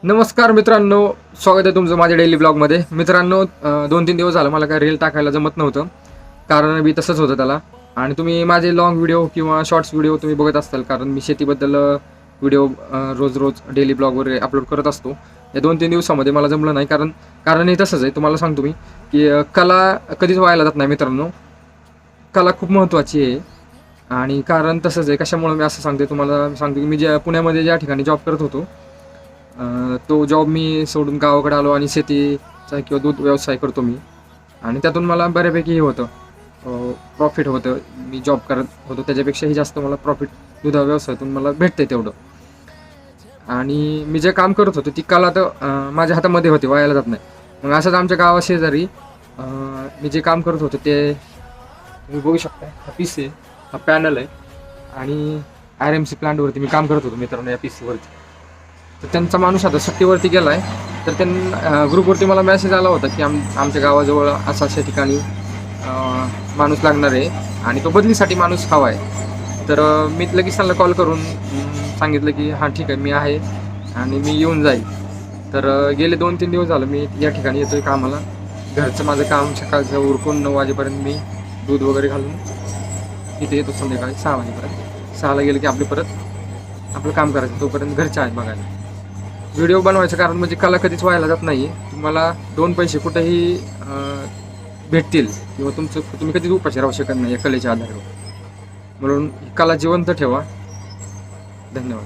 नमस्कार मित्रांनो, स्वागत आहे तुमचं माझ्या डेली ब्लॉगमध्ये. मित्रांनो, 2-3 दिवस झालं मला काय रील टाकायला जमत नव्हतं, कारण मी तसंच होतं त्याला. आणि तुम्ही माझे लॉंग व्हिडिओ किंवा शॉर्ट्स व्हिडिओ तुम्ही बघत असताल, कारण मी शेतीबद्दल व्हिडिओ रोज डेली ब्लॉग वगैरे अपलोड करत असतो. या 2-3 दिवसामध्ये मला जमलं नाही, कारण हे तसंच आहे. तुम्हाला सांगतो मी की कला कधीच व्हायला जात नाही मित्रांनो. कला खूप महत्त्वाची आहे. आणि कारण तसंच आहे. कशामुळे मी असं सांगते तुम्हाला, सांगतो की मी पुण्यामध्ये ज्या ठिकाणी जॉब करत होतो, तो जॉब मी सोडून गावाकडे आलो आणि शेतीचा किंवा दूध व्यवसाय करतो मी. आणि त्यातून मला बऱ्यापैकी हे होतं, प्रॉफिट होतं. मी जॉब करत होतो त्याच्यापेक्षाही जास्त मला प्रॉफिट दुधा व्यवसायातून मला भेटते तेवढं. आणि मी जे काम करत होतो ती कला तर माझ्या हातामध्ये होते, व्हायला जात नाही. मग असंच आमच्या गावाशेजारी मी जे काम करत होतो ते तुम्ही बघू शकता. हा पी सी आहे, हा पॅनल आहे. आणि RMC प्लांटवरती मी काम करत होतो मित्रांनो, या PCवरती. तर त्यांचा माणूस आता सुट्टीवरती गेला आहे. तर त्यांना ग्रुपवरती मला मेसेज आला होता की आमच्या गावाजवळ अशा ठिकाणी माणूस लागणार आहे आणि तो बदलीसाठी माणूस हवा आहे. तर मी लगेच त्यांना कॉल करून सांगितलं की हां ठीक आहे, मी आहे आणि मी येऊन जाईल. तर गेले 2-3 दिवस झालं मी या ठिकाणी येतो आहे कामाला. घरचं माझं काम सकाळचं उरकून 9 वाजेपर्यंत मी दूध वगैरे घालून इथे येतो. संध्याकाळी 6 वाजेपर्यंत. 6ला गेलं की आपलं काम करायचं, तोपर्यंत घरचे आहेत बघायला. व्हिडिओ बनवायचं कारण म्हणजे कला कधीच व्हायला जात नाही. तुम्हाला 2 पैसे कुठेही भेटतील किंवा तुम्ही कधीच उपाशी राहू शकत नाही या कलेच्या आधारावर. म्हणून कला जिवंत ठेवा. धन्यवाद.